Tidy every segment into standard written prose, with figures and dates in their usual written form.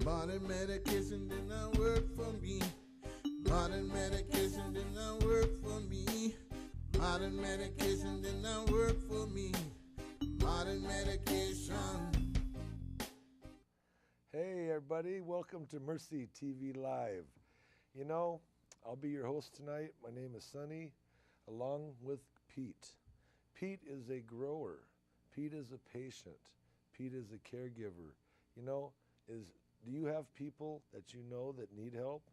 Modern medication did not work for me. Modern medication did not work for me. Modern medication did not work for me. Modern medication. Hey everybody, welcome to Mercy TV Live. You know, I'll be your host tonight. My name is Sonny, along with Pete. Pete is a grower. Pete is a patient. Pete is a caregiver. You know, do you have people that you know that need help?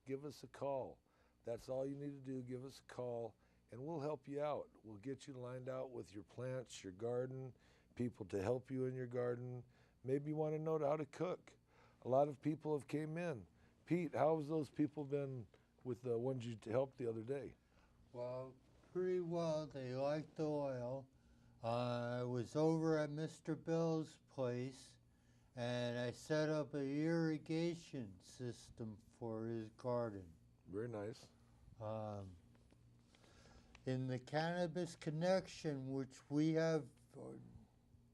Give us a call. That's all you need to do. Give us a call and we'll help you out. We'll get you lined out with your plants, your garden, people to help you in your garden. Maybe you want to know how to cook. A lot of people have came in. Pete, how have those people been with the ones you helped the other day? Well, pretty well. They liked the oil. I was over at Mr. Bill's place and I set up an irrigation system for his garden. Very nice. In the Cannabis Connection, which we have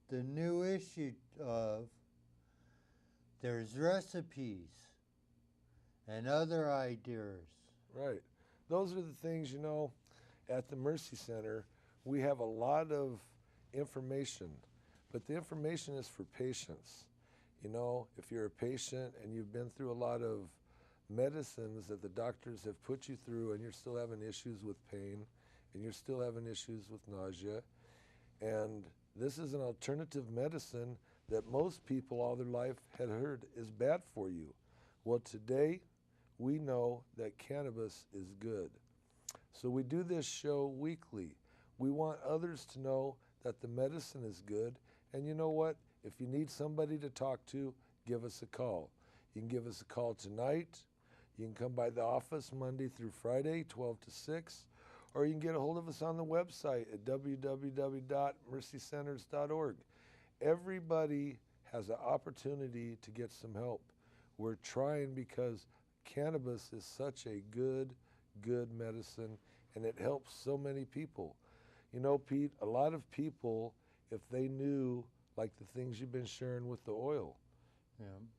the new issue of, there's recipes and other ideas. Right. Those are the things, you know, at the Mercy Center, we have a lot of information, but the information is for patients. You know, if you're a patient and you've been through a lot of medicines that the doctors have put you through and you're still having issues with pain and you're still having issues with nausea, and this is an alternative medicine that most people all their life had heard is bad for you. Well, today we know that cannabis is good. So we do this show weekly. We want others to know that the medicine is good, and you know what? If you need somebody to talk to, give us a call. You can give us a call tonight. You can come by the office Monday through Friday, 12 to 6, or you can get a hold of us on the website at www.mercycenters.org. Everybody has an opportunity to get some help. We're trying because cannabis is such a good medicine, and it helps so many people. You know, Pete, a lot of people, if they knew like the things you've been sharing with the oil,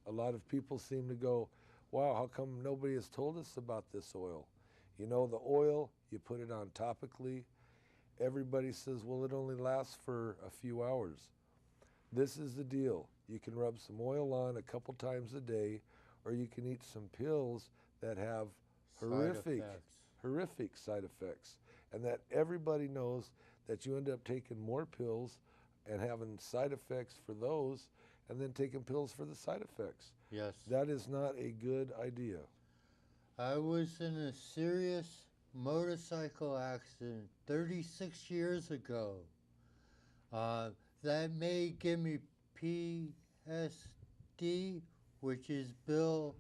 a lot of people seem to go, wow, how come nobody has told us about this oil? You know, the oil, you put it on topically. Everybody says, well, it only lasts for a few hours. This is the deal. You can rub some oil on a couple times a day, or you can eat some pills that have horrific side effects. And that everybody knows that you end up taking more pills and having side effects for those, and then taking pills for the side effects. Yes. That is not a good idea. I was in a serious motorcycle accident 36 years ago. That may give me PSD, which is Bill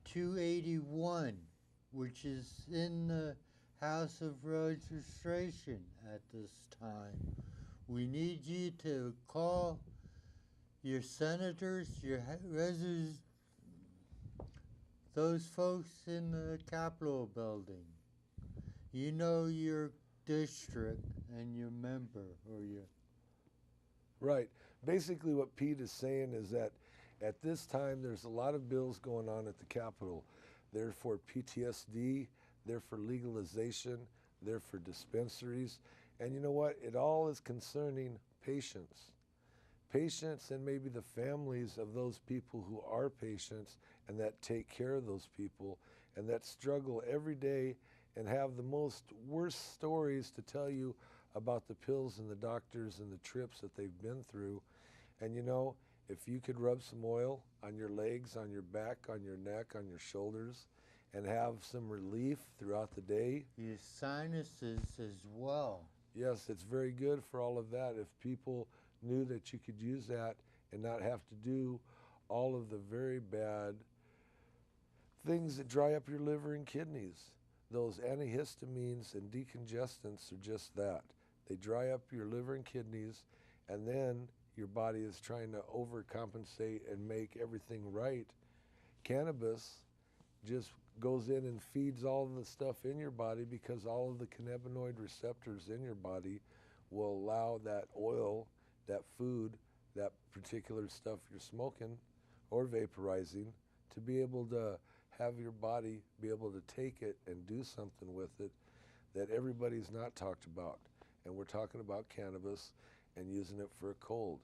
281, which is in the House of Registration at this time. We need you to call your senators, those folks in the Capitol building. You know your district and your member or your... Right. Basically what Pete is saying is that at this time there's a lot of bills going on at the Capitol. They're for PTSD, they're for legalization, they're for dispensaries. And you know what? It all is concerning patients. Patients and maybe the families of those people who are patients and that take care of those people and that struggle every day and have the most worst stories to tell you about the pills and the doctors and the trips that they've been through. And you know, if you could rub some oil on your legs, on your back, on your neck, on your shoulders, and have some relief throughout the day. Your sinuses as well. Yes, it's very good for all of that. If people knew that you could use that and not have to do all of the very bad things that dry up your liver and kidneys. Those antihistamines and decongestants are just that. They dry up your liver and kidneys, and then your body is trying to overcompensate and make everything right. Cannabis just goes in and feeds all of the stuff in your body because all of the cannabinoid receptors in your body will allow that oil, that food, that particular stuff you're smoking or vaporizing to be able to have your body be able to take it and do something with it that everybody's not talked about. And we're talking about cannabis and using it for a cold.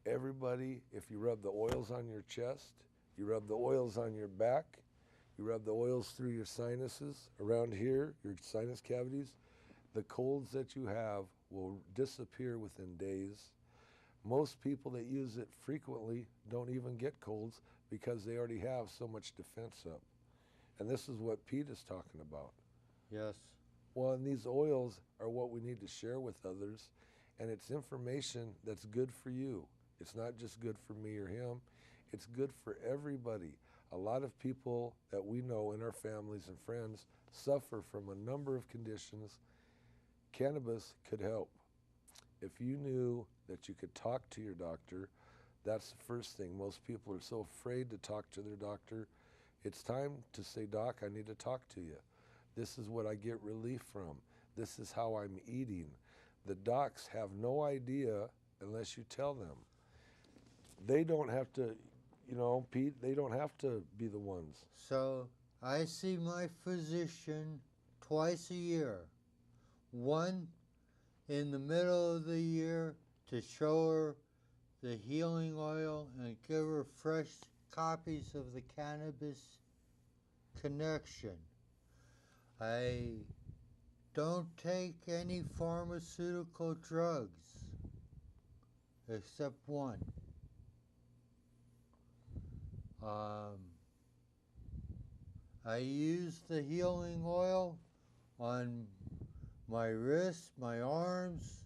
Everybody, if you rub the oils on your chest, you rub the oils on your back, you rub the oils through your sinuses, around here, your sinus cavities, the colds that you have will disappear within days. Most people that use it frequently don't even get colds because they already have so much defense up. And this is what Pete is talking about. Yes. Well, and these oils are what we need to share with others, and it's information that's good for you. It's not just good for me or him, it's good for everybody. A lot of people that we know in our families and friends suffer from a number of conditions. Cannabis could help. If you knew that you could talk to your doctor, that's the first thing. Most people are so afraid to talk to their doctor. It's time to say, Doc, I need to talk to you. This is what I get relief from. This is how I'm eating. The docs have no idea unless you tell them. They don't have to, you know, Pete, they don't have to be the ones. So I see my physician twice a year. One in the middle of the year to show her the healing oil and give her fresh copies of the Cannabis Connection. I don't take any pharmaceutical drugs except one. I use the healing oil on my wrists, my arms,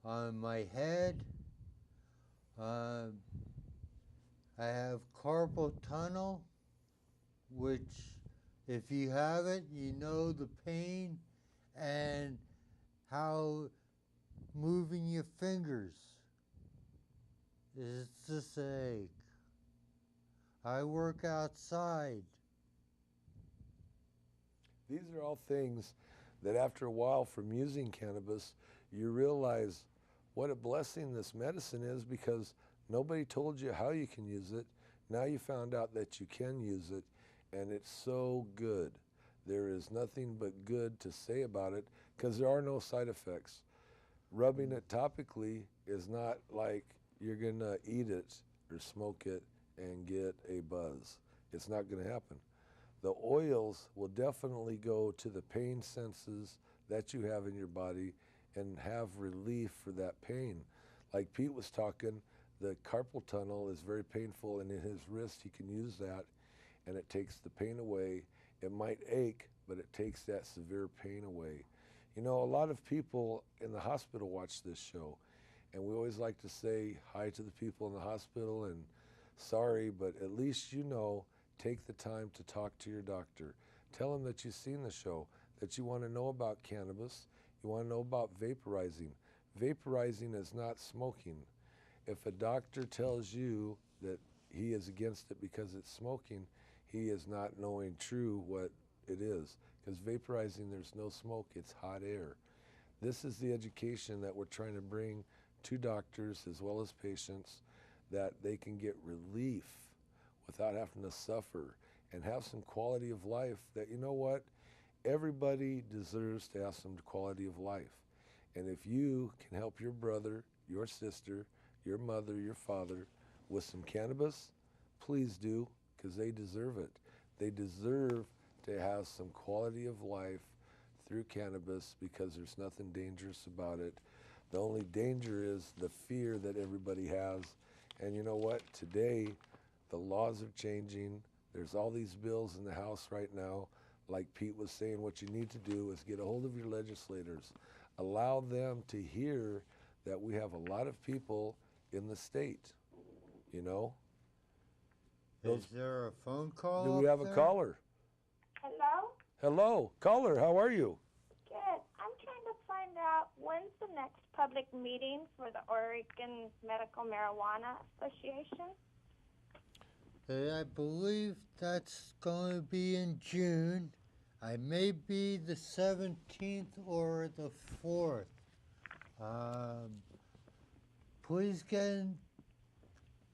on my head. I have carpal tunnel, which if you have it, you know the pain and how moving your fingers is just an ache. I work outside. These are all things that after a while from using cannabis, you realize what a blessing this medicine is because nobody told you how you can use it. Now you found out that you can use it, and it's so good. There is nothing but good to say about it because there are no side effects. Rubbing it topically is not like you're going to eat it or smoke it and get a buzz. It's not going to happen. The oils will definitely go to the pain senses that you have in your body and have relief for that pain. Like Pete was talking, the carpal tunnel is very painful, and in his wrist he can use that and it takes the pain away. It might ache, but it takes that severe pain away. You know, a lot of people in the hospital watch this show, and we always like to say hi to the people in the hospital and sorry, but at least you know, take the time to talk to your doctor. Tell them that you've seen the show, that you want to know about cannabis, you want to know about vaporizing. Vaporizing is not smoking. If a doctor tells you that he is against it because it's smoking, he is not knowing true what it is. Because vaporizing, there's no smoke, it's hot air. This is the education that we're trying to bring to doctors as well as patients, that they can get relief without having to suffer and have some quality of life that, you know what, everybody deserves to have some quality of life. And if you can help your brother, your sister, your mother, your father with some cannabis, please do, because they deserve it. They deserve to have some quality of life through cannabis because there's nothing dangerous about it. The only danger is the fear that everybody has. And you know what? Today, the laws are changing. There's all these bills in the House right now. Like Pete was saying, what you need to do is get a hold of your legislators. Allow them to hear that we have a lot of people in the state, you know? Is there a phone call? Do we have a caller? Hello? Hello, caller, how are you? Good. I'm trying to find out when's the next public meeting for the Oregon Medical Marijuana Association? I believe that's going to be in June. I may be the 17th or the 4th. Please get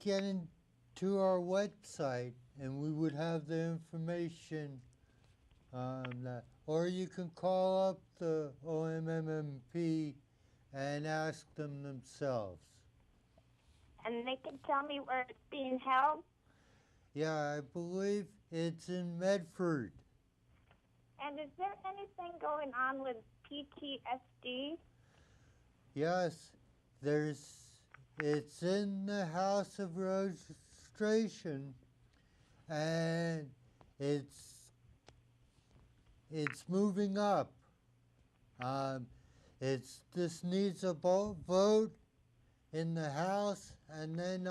into our website, and we would have the information on that. Or you can call up the OMMP and ask them themselves. And they can tell me where it's being held? Yeah, I believe it's in Medford. And is there anything going on with PTSD? Yes, it's in the House of Registration, and it's moving up. This needs a vote in the House, and then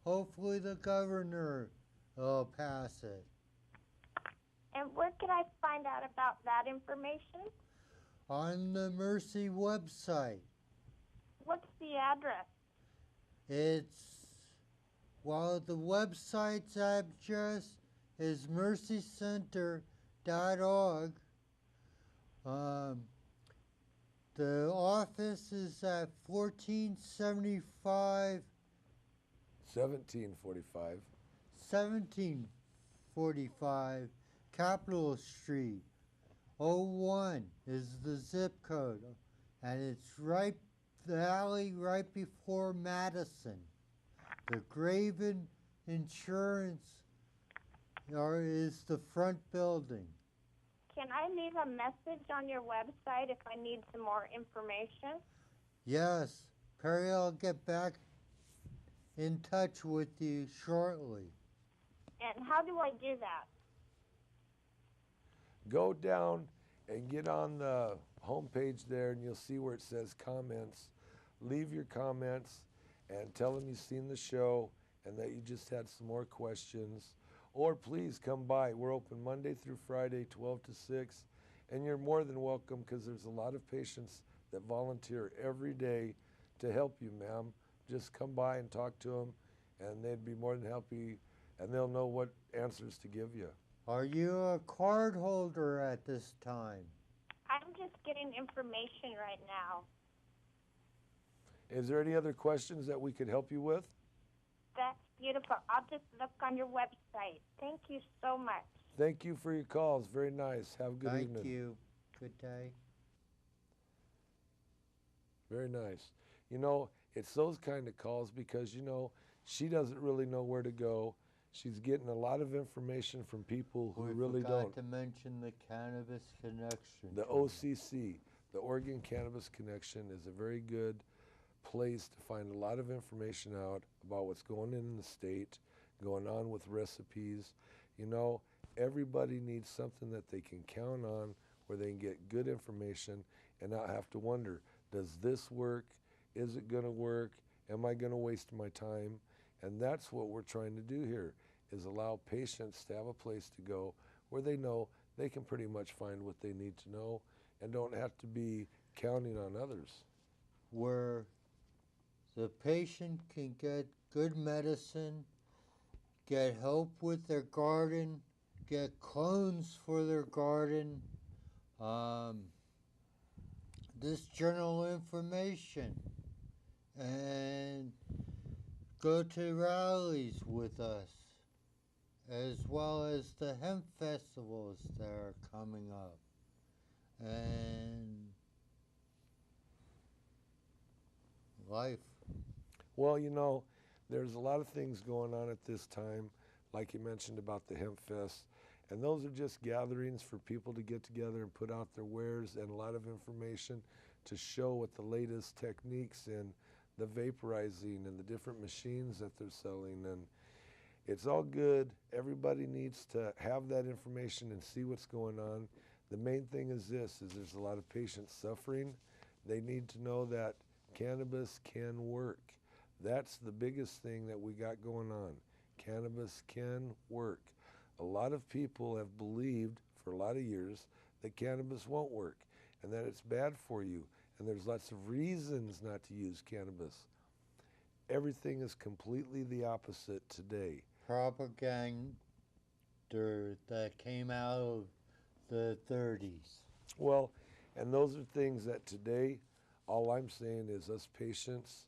hopefully the governor will pass it. And where can I find out about that information? On the Mercy website. What's the address? The website's address is mercycenter.org. The office is at 1745 Capitol Street. 01 is the zip code, and it's the alley right before Madison. The Graven Insurance is the front building. Can I leave a message on your website if I need some more information? Yes, Perry will get back in touch with you shortly. And how do I do that? Go down and get on the homepage there, and you'll see where it says comments. Leave your comments and tell them you've seen the show and that you just had some more questions. Or please come by. We're open Monday through Friday, 12 to 6. And you're more than welcome, because there's a lot of patients that volunteer every day to help you, ma'am. Just come by and talk to them, and they'd be more than happy, and they'll know what answers to give you. Are you a card holder at this time? I'm just getting information right now. Is there any other questions that we could help you with? That's beautiful. I'll just look on your website. Thank you so much. Thank you for your calls. Very nice. Have a good evening. Thank you. Good day. Very nice. You know, it's those kind of calls because, you know, she doesn't really know where to go. She's getting a lot of information from people who really don't. We forgot to mention the Cannabis Connection. The OCC, the Oregon Cannabis Connection, is a very good place to find a lot of information out about what's going on in the state, going on with recipes. You know, everybody needs something that they can count on where they can get good information and not have to wonder, does this work? Is it going to work? Am I going to waste my time? And that's what we're trying to do here, is allow patients to have a place to go where they know they can pretty much find what they need to know and don't have to be counting on others. Where the patient can get good medicine, get help with their garden, get clones for their garden, this general information, and go to rallies with us, as well as the hemp festivals that are coming up. And life. Well, you know, there's a lot of things going on at this time, like you mentioned about the Hemp Fest, and those are just gatherings for people to get together and put out their wares and a lot of information to show what the latest techniques in the vaporizing and the different machines that they're selling. And it's all good. Everybody needs to have that information and see what's going on. The main thing is this, is there's a lot of patients suffering. They need to know that cannabis can work. That's the biggest thing that we got going on. Cannabis can work. A lot of people have believed for a lot of years that cannabis won't work and that it's bad for you. And there's lots of reasons not to use cannabis. Everything is completely the opposite today. Propaganda that came out of the 30s. Well, and those are things that today, all I'm saying is us patients,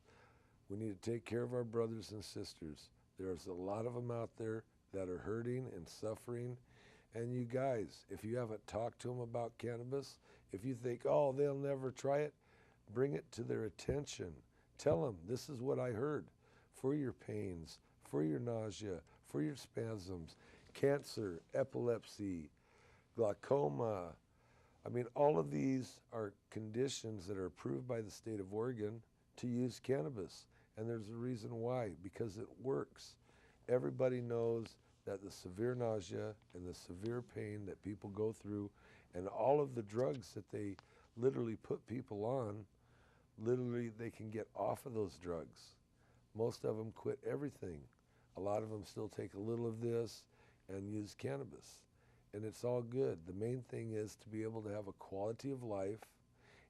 we need to take care of our brothers and sisters. There's a lot of them out there that are hurting and suffering. And you guys, if you haven't talked to them about cannabis, if you think, oh, they'll never try it, bring it to their attention. Tell them, this is what I heard. For your pains, for your nausea, for your spasms, cancer, epilepsy, glaucoma. I mean, all of these are conditions that are approved by the state of Oregon to use cannabis. And there's a reason why, because it works. Everybody knows that the severe nausea and the severe pain that people go through and all of the drugs that they literally put people on, literally they can get off of those drugs. Most of them quit everything. A lot of them still take a little of this and use cannabis. And it's all good. The main thing is to be able to have a quality of life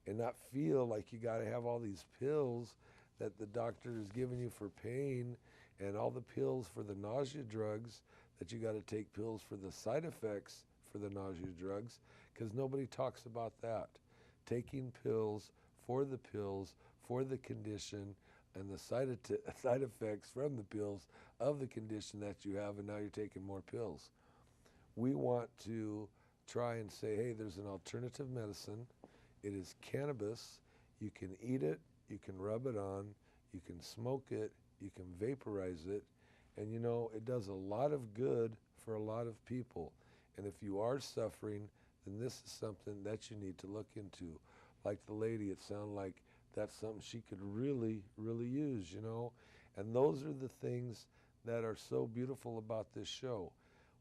and not feel like you got to have all these pills that the doctor is giving you for pain and all the pills for the nausea drugs, that you got to take pills for the side effects for the nausea drugs, because nobody talks about that. Taking pills for the condition and the side effects from the pills of the condition that you have, and now you're taking more pills. We want to try and say, hey, there's an alternative medicine. It is cannabis. You can eat it, you can rub it on, you can smoke it, you can vaporize it, and you know, it does a lot of good for a lot of people. And if you are suffering, then this is something that you need to look into. Like the lady, it sounded like that's something she could really, really use, you know? And those are the things that are so beautiful about this show.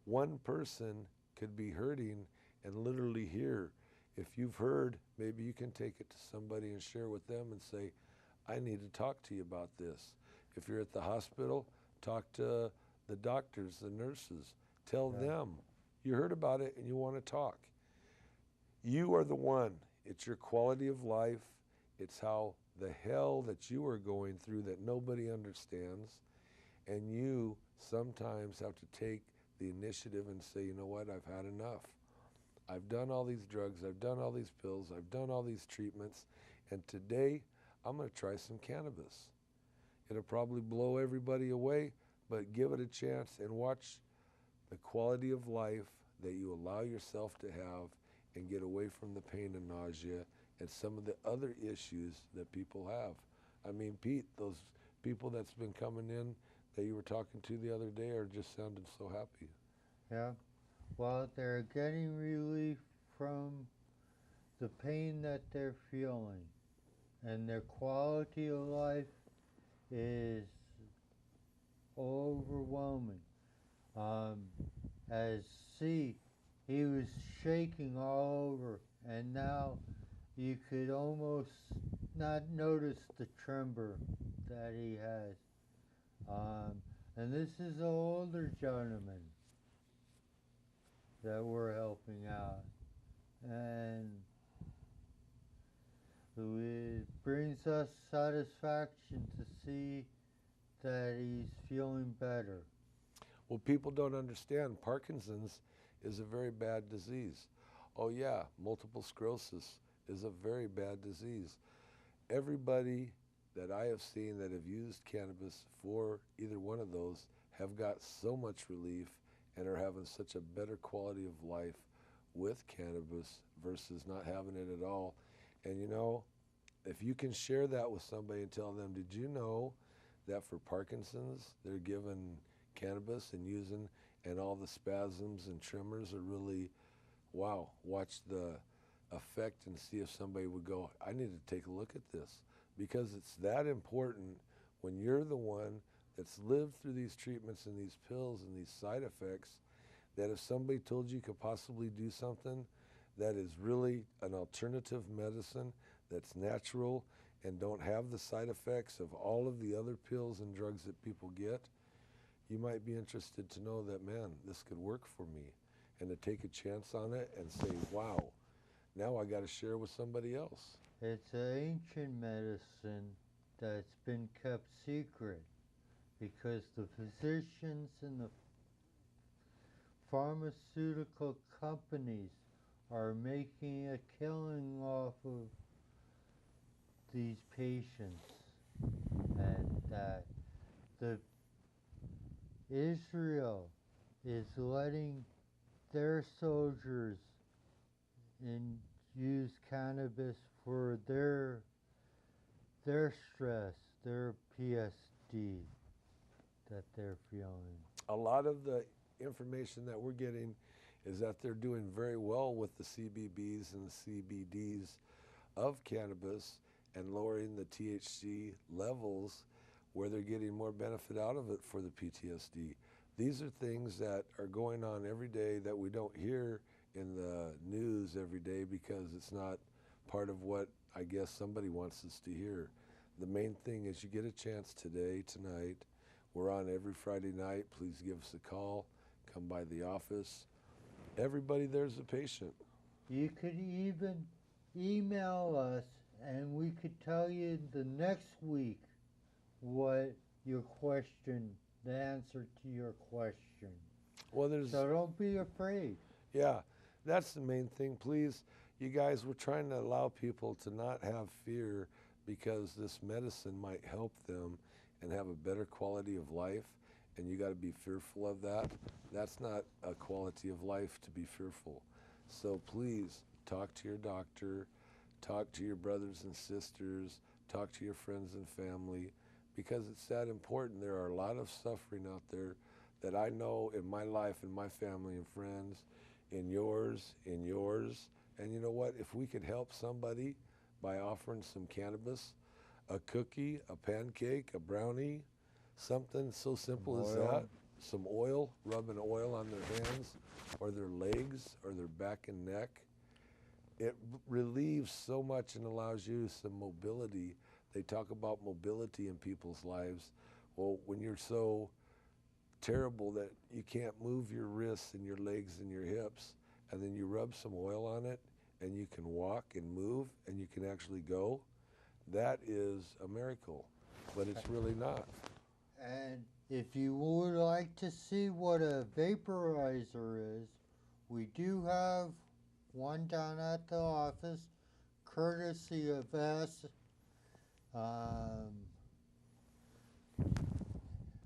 One person could be hurting and literally hear. If you've heard, maybe you can take it to somebody and share with them and say, I need to talk to you about this. If you're at the hospital, talk to the doctors, the nurses. Tell them you heard about it and you want to talk. You are the one. It's your quality of life. It's how the hell that you are going through that nobody understands. And you sometimes have to take the initiative and say, you know what, I've had enough. I've done all these drugs, I've done all these pills, I've done all these treatments, and today I'm going to try some cannabis. It'll probably blow everybody away, but give it a chance and watch the quality of life that you allow yourself to have and get away from the pain and nausea and some of the other issues that people have. I mean, Pete, those people that's been coming in that you were talking to the other day are just sounding so happy. Yeah. Well, they're getting relief from the pain that they're feeling, and their quality of life is overwhelming. As C, he was shaking all over, and now you could almost not notice the tremor that he has. And this is an older gentleman that we're helping out. And it brings us satisfaction to see that he's feeling better. Well, people don't understand Parkinson's is a very bad disease. Oh yeah, multiple sclerosis is a very bad disease. Everybody that I have seen that have used cannabis for either one of those have got so much relief and are having such a better quality of life with cannabis versus not having it at all. And you know, if you can share that with somebody and tell them, did you know that for Parkinson's, they're given cannabis and using, and all the spasms and tremors are really, wow, watch the effect and see if somebody would go, I need to take a look at this. Because it's that important when you're the one that's lived through these treatments and these pills and these side effects, that if somebody told you could possibly do something that is really an alternative medicine that's natural and don't have the side effects of all of the other pills and drugs that people get, you might be interested to know that, man, this could work for me, and to take a chance on it and say, wow, now I got to share with somebody else. It's an ancient medicine that's been kept secret because the physicians and the pharmaceutical companies are making a killing off of these patients, and that the Israel is letting their soldiers use cannabis for their stress, their PSD that they're feeling. A lot of the information that we're getting is that they're doing very well with the CBBs and the CBDs of cannabis and lowering the THC levels where they're getting more benefit out of it for the PTSD. These are things that are going on every day that we don't hear in the news every day because it's not part of what I guess somebody wants us to hear. The main thing is you get a chance today, tonight. We're on every Friday night. Please give us a call. Come by the office. Everybody there's a patient. You could even email us and we could tell you the next week what your question, the answer to your question. Well, there's... So don't be afraid. Yeah, that's the main thing. Please, you guys, we're trying to allow people to not have fear because this medicine might help them and have a better quality of life, and you got to be fearful of that. That's not a quality of life to be fearful. So please, talk to your doctor, talk to your brothers and sisters, talk to your friends and family, because it's that important. There are a lot of suffering out there that I know in my life, in my family and friends, in yours, and you know what? If we could help somebody by offering some cannabis, a cookie, a pancake, a brownie, something so simple as that, some oil, rubbing oil on their hands or their legs or their back and neck, it relieves so much and allows you some mobility. They talk about mobility in people's lives. Well, when you're so terrible that you can't move your wrists and your legs and your hips, and then you rub some oil on it and you can walk and move and you can actually go, that is a miracle, but it's really not. And if you would like to see what a vaporizer is, we do have one down at the office, courtesy of us.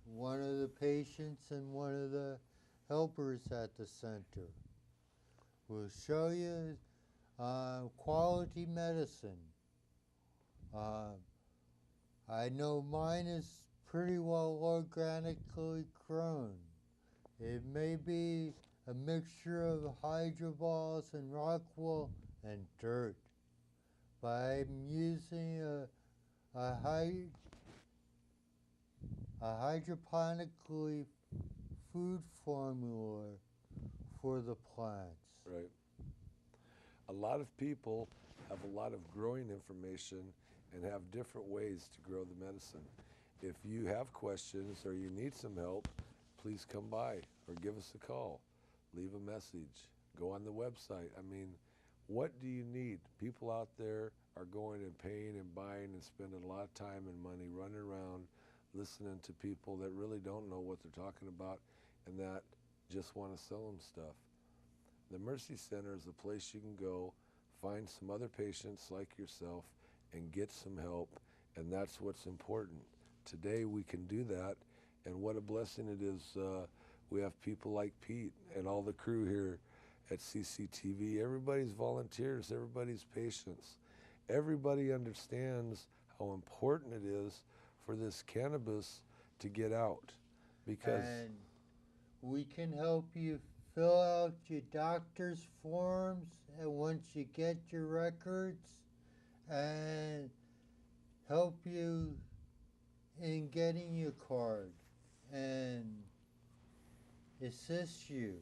One of the patients and one of the helpers at the center will show you quality medicine. I know mine is pretty well organically grown. It may be a mixture of hydroballs and rock wool and dirt, but I'm using a hydroponically food formula for the plants. Right. A lot of people have a lot of growing information and have different ways to grow the medicine. If you have questions or you need some help, please come by or give us a call. Leave a message. Go on the website. I mean, what do you need? People out there are going and paying and buying and spending a lot of time and money running around listening to people that really don't know what they're talking about and that just want to sell them stuff. The Mercy Center is a place you can go, find some other patients like yourself, and get some help, and that's what's important. Today we can do that, and what a blessing it is. We have people like Pete and all the crew here at CCTV. Everybody's volunteers, everybody's patients. Everybody understands how important it is for this cannabis to get out, because And we can help you fill out your doctor's forms, and once you get your records, and help you in getting your card and assist you.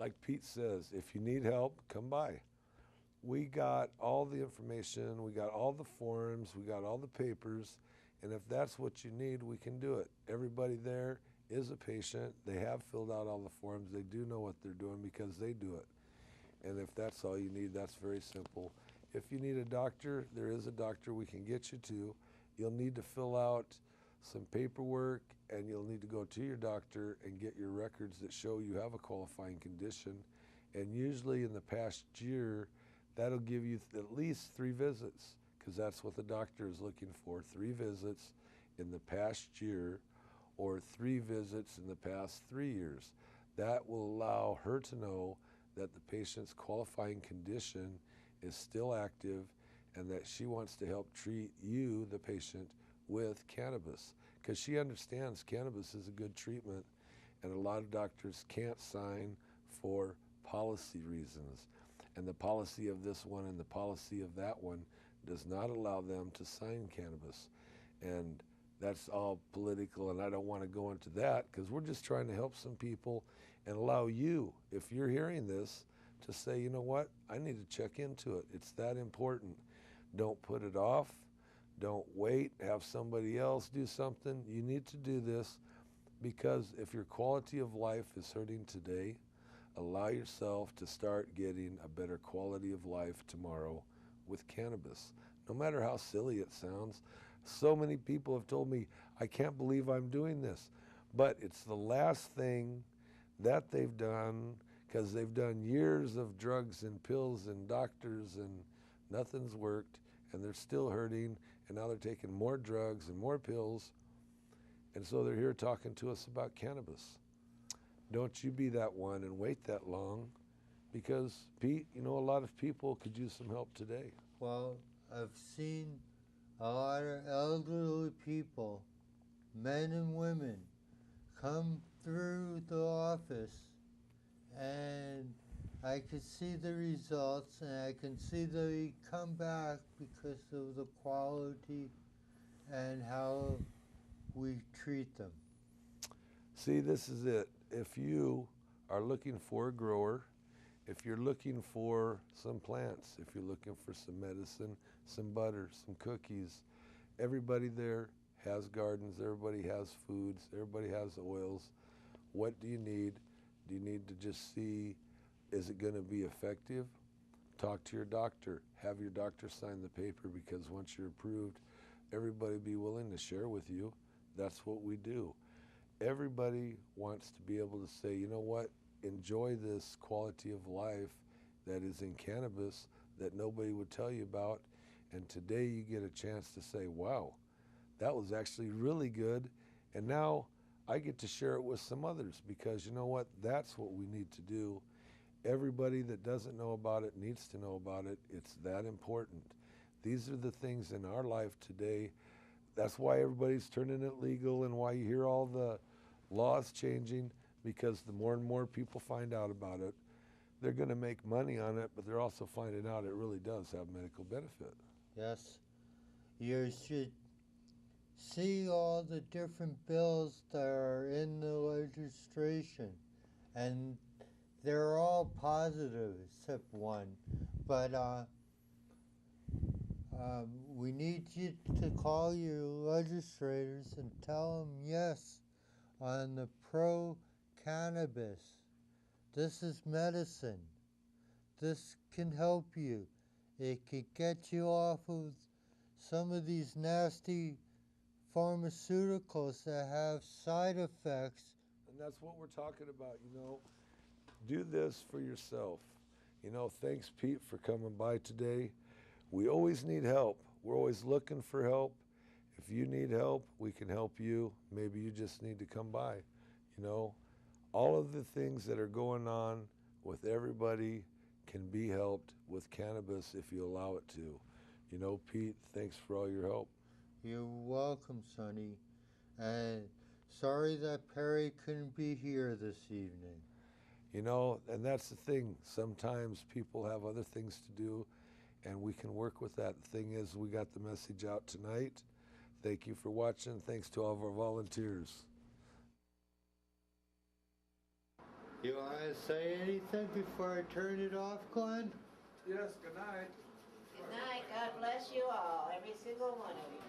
like Pete says, if you need help, come by. We got all the information, we got all the forms, we got all the papers, and if that's what you need, we can do it. Everybody there is a patient. They have filled out all the forms. They do know what they're doing because they do it. And if that's all you need, that's very simple. If you need a doctor, there is a doctor we can get you to. You'll need to fill out some paperwork, and you'll need to go to your doctor and get your records that show you have a qualifying condition. And usually in the past year, that'll give you at least 3 visits, because that's what the doctor is looking for, 3 visits in the past year, or 3 visits in the past 3 years. That will allow her to know that the patient's qualifying condition is still active and that she wants to help treat you, the patient, with cannabis. Because she understands cannabis is a good treatment, and a lot of doctors can't sign for policy reasons. And the policy of this one and the policy of that one does not allow them to sign cannabis. And that's all political, and I don't want to go into that because we're just trying to help some people and allow you, if you're hearing this, to say, you know what, I need to check into it. It's that important. Don't put it off. Don't wait, have somebody else do something. You need to do this because if your quality of life is hurting today, allow yourself to start getting a better quality of life tomorrow with cannabis. No matter how silly it sounds, so many people have told me, I can't believe I'm doing this. But it's the last thing that they've done because they've done years of drugs and pills and doctors and nothing's worked and they're still hurting and now they're taking more drugs and more pills. And so they're here talking to us about cannabis. Don't you be that one and wait that long because, Pete, you know, a lot of people could use some help today. Well, I've seen a lot of elderly people, men and women, come through the office and I could see the results and I can see they come back because of the quality and how we treat them. See, this is it. If you are looking for a grower, if you're looking for some plants, if you're looking for some medicine, some butter, some cookies, everybody there has gardens, everybody has foods, everybody has oils. What do you need? Do you need to just see, is it going to be effective? Talk to your doctor. Have your doctor sign the paper because once you're approved, everybody will be willing to share with you. That's what we do. Everybody wants to be able to say, you know what, enjoy this quality of life that is in cannabis that nobody would tell you about. And today you get a chance to say, wow, that was actually really good. And now I get to share it with some others because you know what, that's what we need to do. Everybody that doesn't know about it needs to know about it. It's that important. These are the things in our life today. That's why everybody's turning it legal and why you hear all the laws changing, because the more and more people find out about it, they're going to make money on it, but they're also finding out it really does have medical benefit. Yes. You should see all the different bills that are in the legislation, and they're all positive except one. But we need you to call your legislators and tell them yes on the pro-cannabis. This is medicine. This can help you. It could get you off of some of these nasty pharmaceuticals that have side effects. And that's what we're talking about, you know. Do this for yourself. You know, thanks, Pete, for coming by today. We always need help. We're always looking for help. If you need help, we can help you. Maybe you just need to come by. You know, all of the things that are going on with everybody can be helped with cannabis if you allow it to. You know, Pete, thanks for all your help. You're welcome, Sonny. And sorry that Perry couldn't be here this evening. You know, and that's the thing. Sometimes people have other things to do, and we can work with that. The thing is, we got the message out tonight. Thank you for watching. Thanks to all of our volunteers. You want to say anything before I turn it off, Glenn? Yes, good night. Good night. God bless you all, every single one of you.